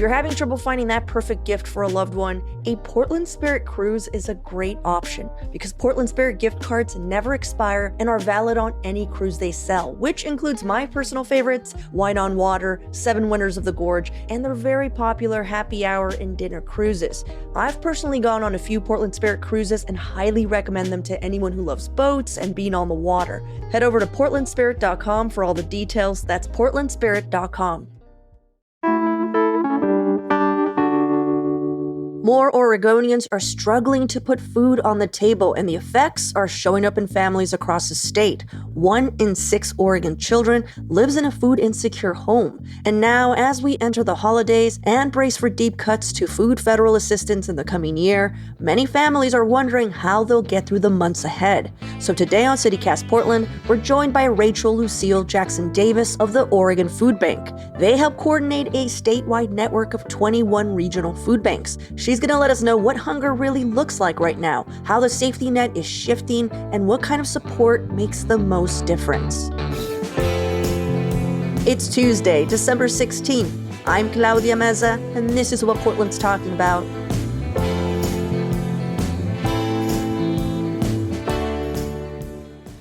you're having trouble finding that perfect gift for a loved one, a Portland Spirit cruise is a great option because Portland Spirit gift cards never expire and are valid on any cruise they sell, which includes my personal favorites, Wine on Water, Seven Wonders of the Gorge, and their very popular happy hour and dinner cruises. I've personally gone on a few Portland Spirit cruises and highly recommend them to anyone who loves boats and being on the water. Head over to portlandspirit.com for all the details. That's portlandspirit.com. More Oregonians are struggling to put food on the table, and the effects are showing up in families across the state. 1 in 6 Oregon children lives in a food-insecure home. And now, as we enter the holidays and brace for deep cuts to food federal assistance in the coming year, many families are wondering how they'll get through the months ahead. So today on CityCast Portland, we're joined by Rachel Lucille Jackson-Davis of the Oregon Food Bank. They help coordinate a statewide network of 21 regional food banks. She's going to let us know what hunger really looks like right now, how the safety net is shifting, and what kind of support makes the most difference. It's Tuesday, December 16th. I'm Claudia Meza, and this is what Portland's talking about.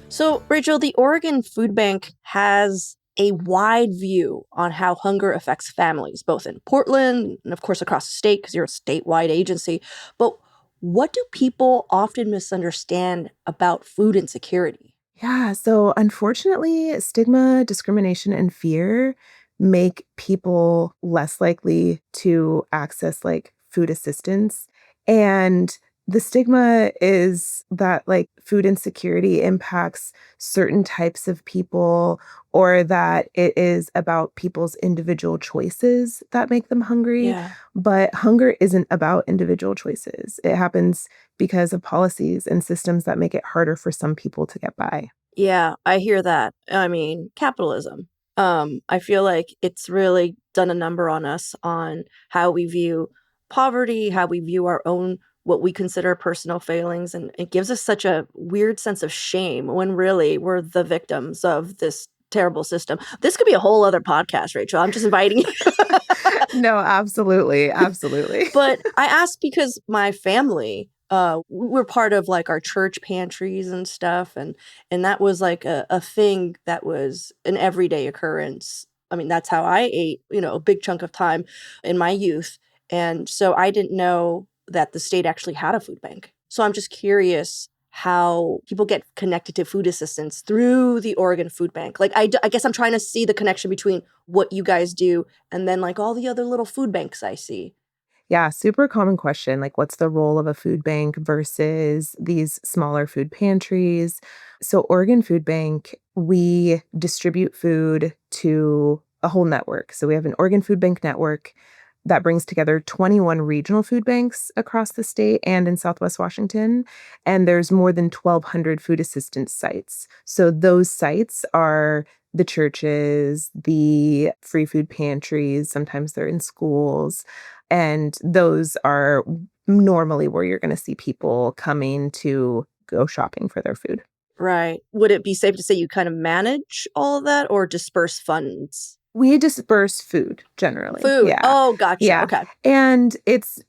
So, Rachel, the Oregon Food Bank has a wide view on how hunger affects families, both in Portland and, of course, across the state, because you're a statewide agency. But what do people often misunderstand about food insecurity? Yeah, so unfortunately, stigma, discrimination, and fear make people less likely to access food assistance. And the stigma is that food insecurity impacts certain types of people, or that it is about people's individual choices that make them hungry. Yeah. But hunger isn't about individual choices. It happens because of policies and systems that make it harder for some people to get by. Yeah, I hear that. I mean, capitalism. I feel like it's really done a number on us on how we view poverty, how we view our own what we consider personal failings, and it gives us such a weird sense of shame when really we're the victims of this terrible system. This could be a whole other podcast, Rachel. I'm just inviting you. No, absolutely. Absolutely. But I asked because my family, we're part of our church pantries and stuff. And that was a thing that was an everyday occurrence. I mean, that's how I ate, a big chunk of time in my youth. And so I didn't know that the state actually had a food bank. So I'm just curious how people get connected to food assistance through the Oregon Food Bank. I guess I'm trying to see the connection between what you guys do and then all the other little food banks I see. Yeah, super common question. What's the role of a food bank versus these smaller food pantries? So Oregon Food Bank, we distribute food to a whole network. So we have an Oregon Food Bank network that brings together 21 regional food banks across the state and in Southwest Washington. And there's more than 1,200 food assistance sites. So those sites are the churches, the free food pantries, sometimes they're in schools. And those are normally where you're going to see people coming to go shopping for their food. Right. Would it be safe to say you kind of manage all of that or disperse funds? We disperse food generally. Food. Yeah. Oh, gotcha. Yeah. Okay. And it's,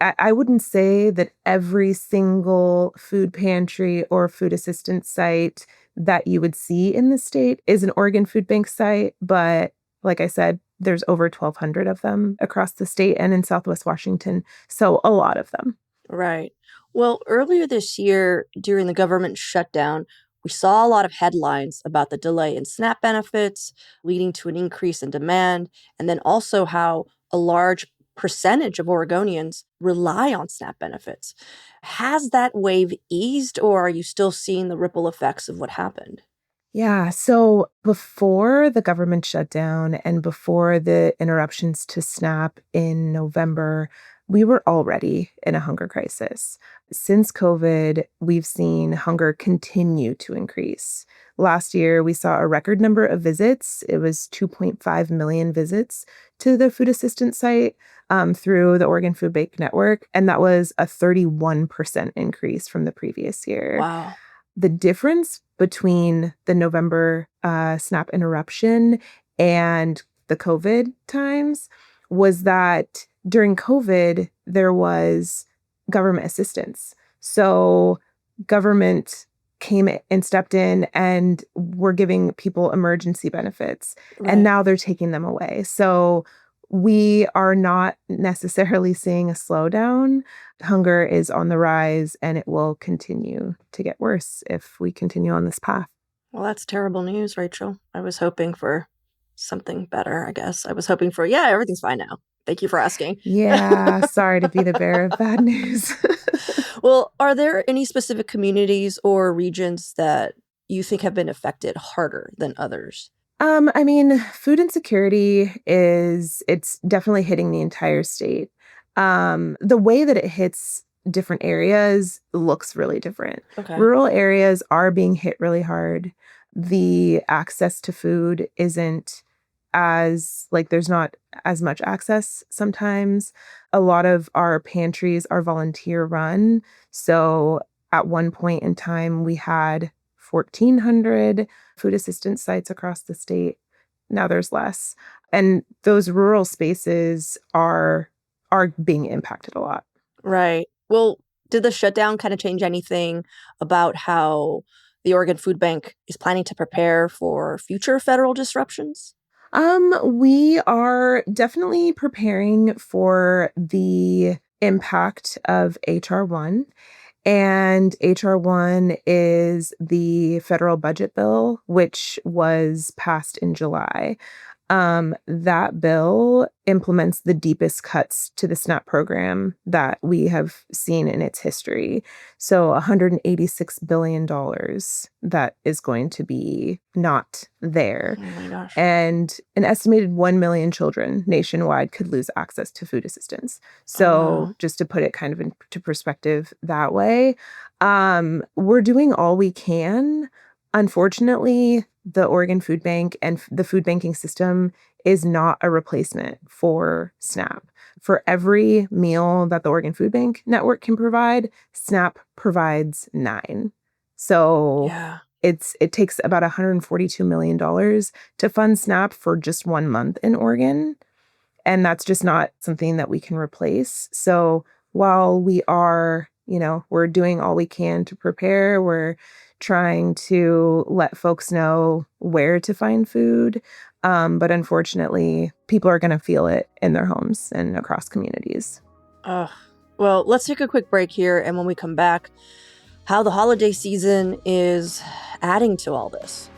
I wouldn't say that every single food pantry or food assistance site that you would see in the state is an Oregon Food Bank site. But like I said, there's over 1,200 of them across the state and in Southwest Washington. So a lot of them. Right. Well, earlier this year, during the government shutdown, we saw a lot of headlines about the delay in SNAP benefits, leading to an increase in demand, and then also how a large percentage of Oregonians rely on SNAP benefits. Has that wave eased, or are you still seeing the ripple effects of what happened? Yeah. So before the government shutdown and before the interruptions to SNAP in November, we were already in a hunger crisis. Since COVID, we've seen hunger continue to increase. Last year, we saw a record number of visits. It was 2.5 million visits to the food assistance site through the Oregon Food Bank Network. And that was a 31% increase from the previous year. Wow. The difference between the November SNAP interruption and the COVID times was that during COVID, there was government assistance. So government came and stepped in and were giving people emergency benefits. And Right. now they're taking them away. So we are not necessarily seeing a slowdown. Hunger is on the rise and it will continue to get worse if we continue on this path. Well, that's terrible news, Rachel. I was hoping for something better, I guess. I was hoping for, yeah, everything's fine now. Thank you for asking. Yeah, sorry to be the bearer of bad news. Well, are there any specific communities or regions that you think have been affected harder than others? I mean, food insecurity it's definitely hitting the entire state. The way that it hits different areas looks really different. Okay. Rural areas are being hit really hard. The access to food isn't as like there's not as much access sometimes. A lot of our pantries are volunteer run. So at one point in time we had 1,400 food assistance sites across the state. Now there's less. And those rural spaces are being impacted a lot. Right. Well, did the shutdown kind of change anything about how the Oregon Food Bank is planning to prepare for future federal disruptions? We are definitely preparing for the impact of HR 1. And HR 1 is the federal budget bill, which was passed in July. That bill implements the deepest cuts to the SNAP program that we have seen in its history. So $186 billion that is going to be not there. Oh my gosh. And an estimated 1 million children nationwide could lose access to food assistance. Oh, wow. So just to put it kind of into perspective that way, we're doing all we can. Unfortunately, the Oregon Food Bank and the food banking system is not a replacement for SNAP. For every meal that the Oregon Food Bank network can provide, SNAP provides 9. So Yeah. it takes about $142 million to fund SNAP for just 1 month in Oregon. And that's just not something that we can replace. So while we are, we're doing all we can to prepare, we're trying to let folks know where to find food. But unfortunately, people are going to feel it in their homes and across communities. Ugh. Well, let's take a quick break here. And when we come back, how the holiday season is adding to all this.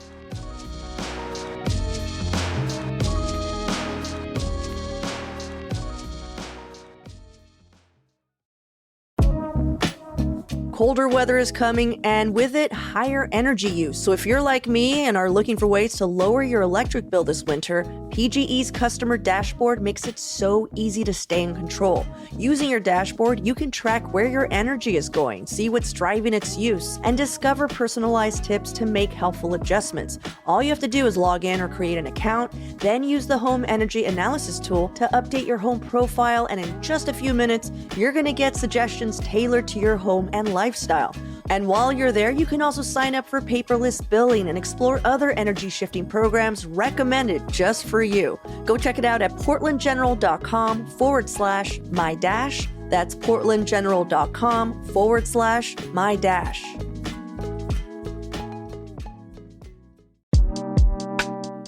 Colder weather is coming, and with it, higher energy use. So if you're like me and are looking for ways to lower your electric bill this winter, PGE's customer dashboard makes it so easy to stay in control. Using your dashboard, you can track where your energy is going, see what's driving its use, and discover personalized tips to make helpful adjustments. All you have to do is log in or create an account, then use the Home Energy Analysis tool to update your home profile, and in just a few minutes, you're going to get suggestions tailored to your home and lifestyle. And while you're there, you can also sign up for paperless billing and explore other energy shifting programs recommended just for you. Go check it out at portlandgeneral.com/my-. That's portlandgeneral.com/my-.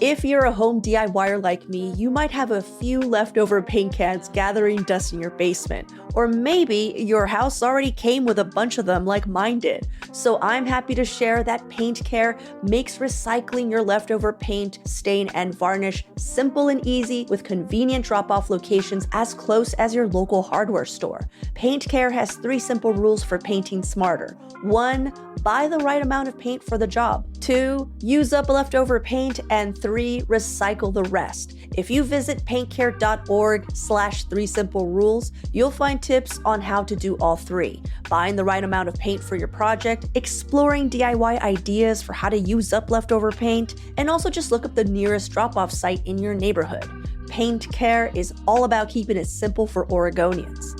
If you're a home DIYer like me, you might have a few leftover paint cans gathering dust in your basement. Or maybe your house already came with a bunch of them like mine did. So I'm happy to share that Paint Care makes recycling your leftover paint, stain, and varnish simple and easy with convenient drop-off locations as close as your local hardware store. Paint Care has 3 simple rules for painting smarter. 1, buy the right amount of paint for the job. 2, use up leftover paint. And 3, recycle the rest. If you visit paintcare.org/3 simple rules, you'll find tips on how to do all 3. Buying the right amount of paint for your project, exploring DIY ideas for how to use up leftover paint, and also just look up the nearest drop-off site in your neighborhood. Paint Care is all about keeping it simple for Oregonians.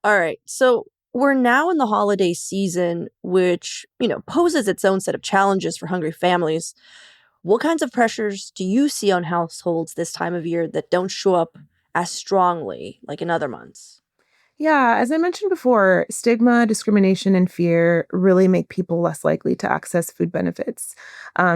All right, so we're now in the holiday season, which, poses its own set of challenges for hungry families. What kinds of pressures do you see on households this time of year that don't show up as strongly like in other months? Yeah, as I mentioned before, stigma, discrimination, and fear really make people less likely to access food benefits,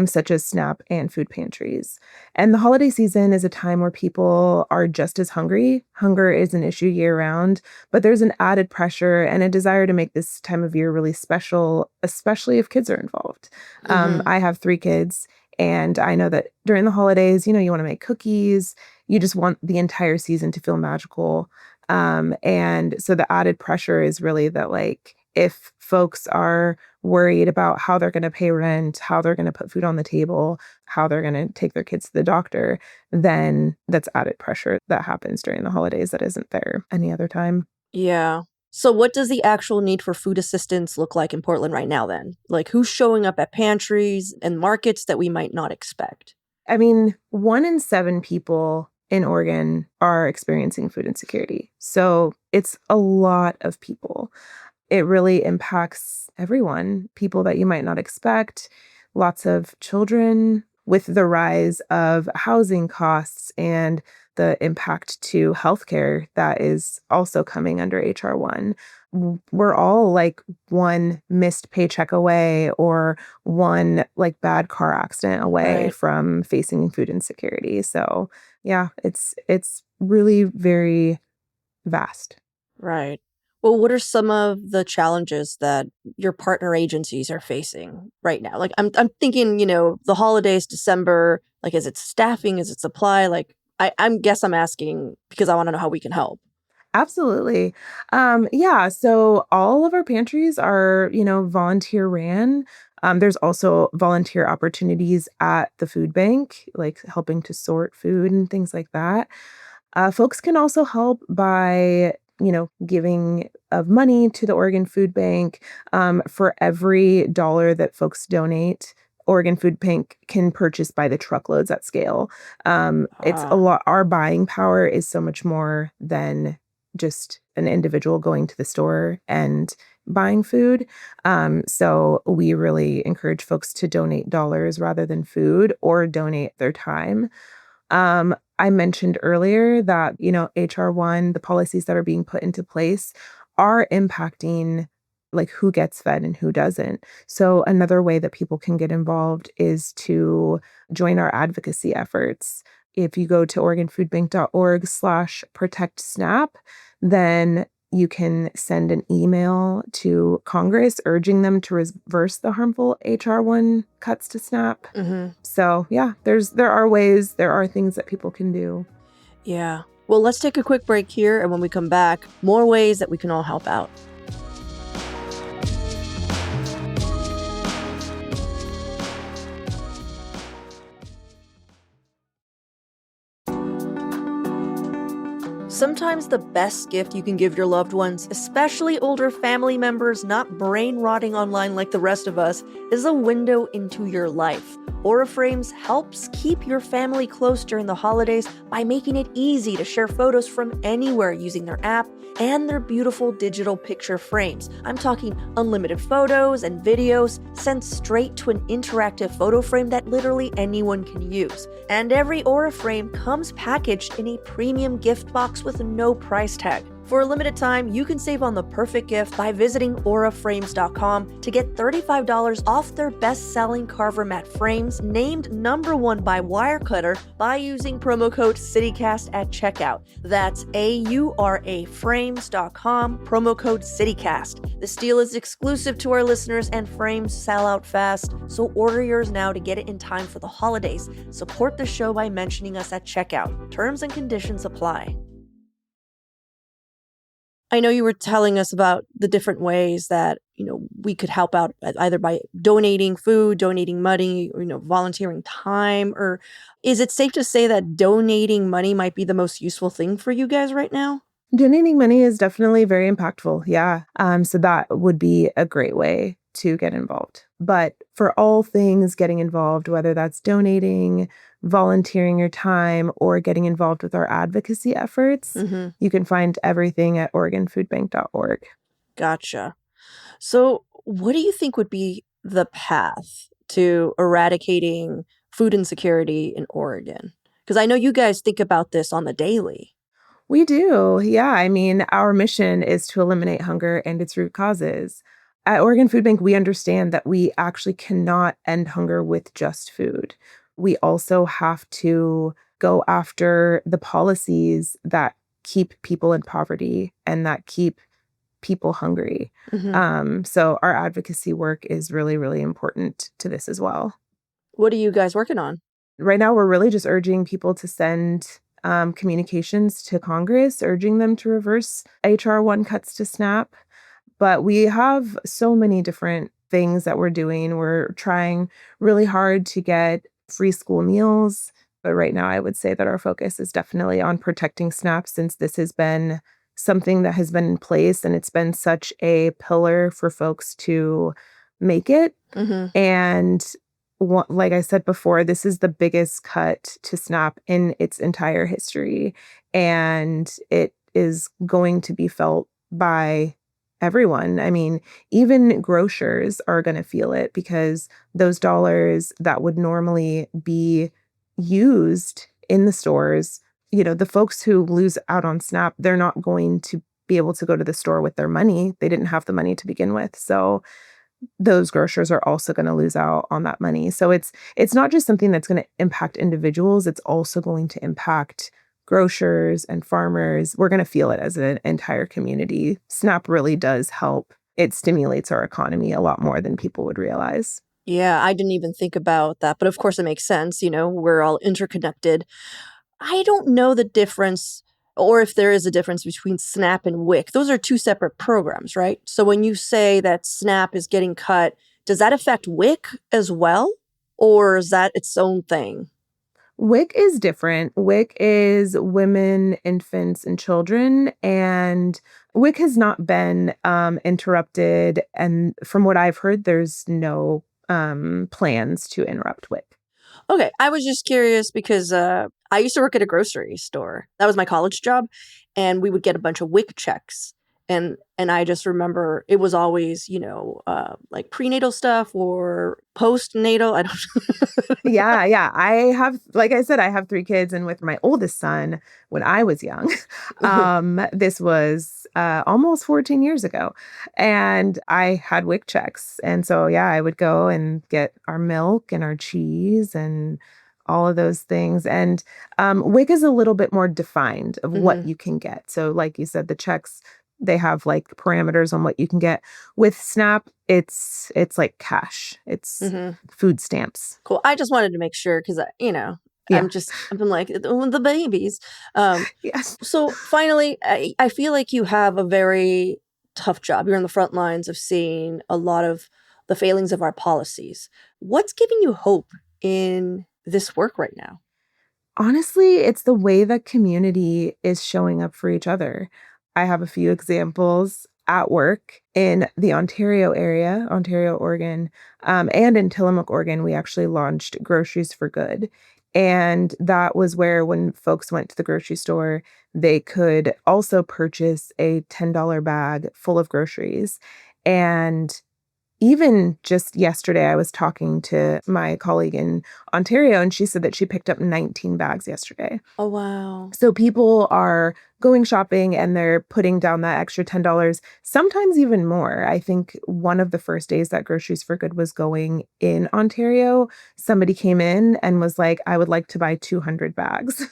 such as SNAP and food pantries. And the holiday season is a time where people are just as hungry. Hunger is an issue year round, but there's an added pressure and a desire to make this time of year really special, especially if kids are involved. Mm-hmm. I have 3 kids. And I know that during the holidays, you want to make cookies. You just want the entire season to feel magical. And so the added pressure is really that, like, if folks are worried about how they're going to pay rent, how they're going to put food on the table, how they're going to take their kids to the doctor, then that's added pressure that happens during the holidays that isn't there any other time. Yeah. So, what does the actual need for food assistance look like in Portland right now then? Like, who's showing up at pantries and markets that we might not expect? I mean, 1 in 7 people in Oregon are experiencing food insecurity. So it's a lot of people. It really impacts everyone, people that you might not expect, lots of children with the rise of housing costs and the impact to healthcare that is also coming under HR 1. We're all like one missed paycheck away or one like bad car accident away Right. from facing food insecurity. So, yeah, it's really very vast. Right. Well, what are some of the challenges that your partner agencies are facing right now? Like I'm thinking, the holidays, December, like is it staffing, is it supply? Like I'm asking because I want to know how we can help. Absolutely. Yeah, so all of our pantries are volunteer ran. There's also volunteer opportunities at the food bank, like helping to sort food and things like that. Folks can also help by giving of money to the Oregon Food Bank. For every dollar that folks donate, Oregon Food Bank can purchase by the truckloads at scale. It's a Ah, lot. Our buying power is so much more than just an individual going to the store and buying food. So we really encourage folks to donate dollars rather than food or donate their time. I mentioned earlier that HR 1, the policies that are being put into place are impacting like who gets fed and who doesn't. So another way that people can get involved is to join our advocacy efforts. If you go to oregonfoodbank.org/protect SNAP, then you can send an email to Congress urging them to reverse the harmful HR 1 cuts to SNAP. mm-hmm. So yeah, there are things that people can do. Yeah. Well, let's take a quick break here, and when we come back, more ways that we can all help out. Sometimes the best gift you can give your loved ones, especially older family members not brain rotting online like the rest of us, is a window into your life. Aura Frames helps keep your family close during the holidays by making it easy to share photos from anywhere using their app and their beautiful digital picture frames. I'm talking unlimited photos and videos sent straight to an interactive photo frame that literally anyone can use. And every Aura frame comes packaged in a premium gift box with no price tag. For a limited time, you can save on the perfect gift by visiting auraframes.com to get $35 off their best-selling Carver Mat frames named #1 by Wirecutter by using promo code CityCast at checkout. That's auraframes.com, promo code CityCast. This deal is exclusive to our listeners and frames sell out fast, so order yours now to get it in time for the holidays. Support the show by mentioning us at checkout. Terms and conditions apply. I know you were telling us about the different ways that, we could help out either by donating food, donating money, or, volunteering time. Or is it safe to say that donating money might be the most useful thing for you guys right now? Donating money is definitely very impactful. Yeah. So that would be a great way to get involved. But for all things getting involved, whether that's donating, volunteering your time, or getting involved with our advocacy efforts, Mm-hmm. you can find everything at oregonfoodbank.org. Gotcha. So, what do you think would be the path to eradicating food insecurity in Oregon? Because I know you guys think about this on the daily. We do. Yeah. I mean, our mission is to eliminate hunger and its root causes. At Oregon Food Bank, we understand that we actually cannot end hunger with just food. We also have to go after the policies that keep people in poverty and that keep people hungry. Hmm. So our advocacy work is really, really important to this as well. What are you guys working on? Right now, we're really just urging people to send communications to Congress, urging them to reverse HR 1 cuts to SNAP. But we have so many different things that we're doing. We're trying really hard to get free school meals. But right now, I would say that our focus is definitely on protecting SNAP since this has been something that has been in place and it's been such a pillar for folks to make it. Hmm. And like I said before, this is the biggest cut to SNAP in its entire history. And it is going to be felt by everyone. I mean, even grocers are going to feel it because those dollars that would normally be used in the stores, the folks who lose out on SNAP, they're not going to be able to go to the store with their money. They didn't have the money to begin with. So those grocers are also going to lose out on that money. So it's not just something that's going to impact individuals, it's also going to impact grocers and farmers. We're going to feel it as an entire community. SNAP really does help. It stimulates our economy a lot more than people would realize. Yeah, I didn't even think about that. But of course, it makes sense. We're all interconnected. I don't know the difference, or if there is a difference between SNAP and WIC. Those are two separate programs, right? So when you say that SNAP is getting cut, does that affect WIC as well? Or is that its own thing? WIC is different. WIC is women, infants, and children. And WIC has not been interrupted. And from what I've heard, there's no plans to interrupt WIC. Okay, I was just curious because I used to work at a grocery store. That was my college job, and we would get a bunch of WIC checks. And I just remember it was always, like prenatal stuff or postnatal. I don't. Yeah, yeah. Like I said, I have 3 kids, and with my oldest son, when I was young, this was almost 14 years ago, and I had WIC checks, and so yeah, I would go and get our milk and our cheese and all of those things. And WIC is a little bit more defined of what Hmm. you can get. So, like you said, the checks they have like parameters on what you can get. With SNAP, it's like cash. It's Hmm. food stamps. Cool. I just wanted to make sure because Yeah. I've been like the babies. Um, Yes. so finally, I feel like you have a very tough job. You're on the front lines of seeing a lot of the failings of our policies. What's giving you hope in this work right now? Honestly, it's the way that community is showing up for each other. I have a few examples at work in the Ontario area, Ontario, Oregon, and in Tillamook, Oregon. We actually launched Groceries for Good. And that was where, when folks went to the grocery store, they could also purchase a $10 bag full of groceries. And even just yesterday, I was talking to my colleague in Ontario, and she said that she picked up 19 bags yesterday. Oh, wow. So people are going shopping and they're putting down that extra $10, sometimes even more. I think one of the first days that Groceries for Good was going in Ontario, somebody came in and was like, I would like to buy 200 bags.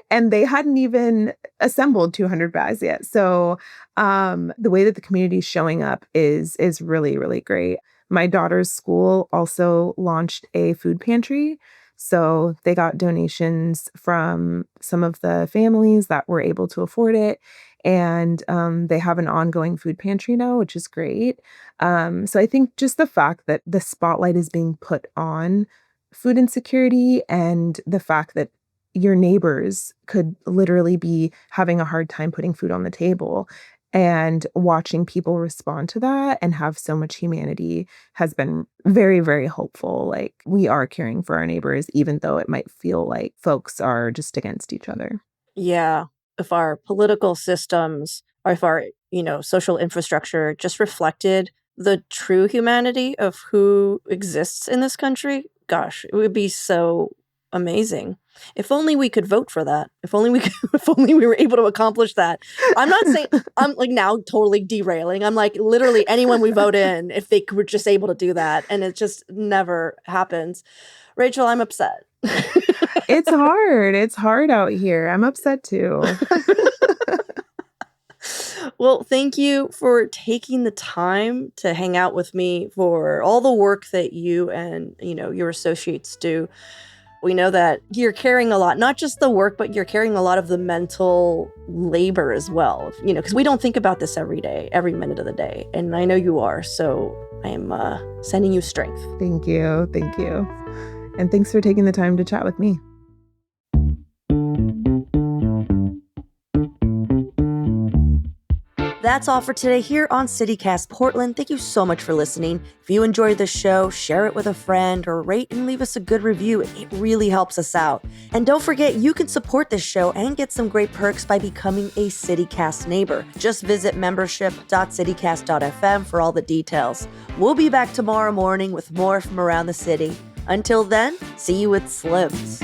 And they hadn't even assembled 200 bags yet. So the way that the community is showing up is really, really great. My daughter's school also launched a food pantry. So they got donations from some of the families that were able to afford it. And they have an ongoing food pantry now, which is great. So I think just the fact that the spotlight is being put on food insecurity and the fact that your neighbors could literally be having a hard time putting food on the table and watching people respond to that and have so much humanity has been very, very hopeful. Like we are caring for our neighbors, even though it might feel like folks are just against each other. Yeah. If our political systems or if our, social infrastructure just reflected the true humanity of who exists in this country, gosh, it would be so amazing. If only we could vote for that. If only we could, if only we were able to accomplish that. I'm not saying I'm like now totally derailing. I'm like literally anyone we vote in, if they were just able to do that, and it just never happens. Rachel, I'm upset. It's hard. It's hard out here. I'm upset too. Well, thank you for taking the time to hang out with me, for all the work that you and, your associates do. We know that you're carrying a lot, not just the work, but you're carrying a lot of the mental labor as well, because we don't think about this every day, every minute of the day. And I know you are. So I am sending you strength. Thank you. Thank you. And thanks for taking the time to chat with me. That's all for today here on CityCast Portland. Thank you so much for listening. If you enjoyed the show, share it with a friend or rate and leave us a good review. It really helps us out. And don't forget, you can support this show and get some great perks by becoming a CityCast neighbor. Just visit membership.citycast.fm for all the details. We'll be back tomorrow morning with more from around the city. Until then, see you with Slims.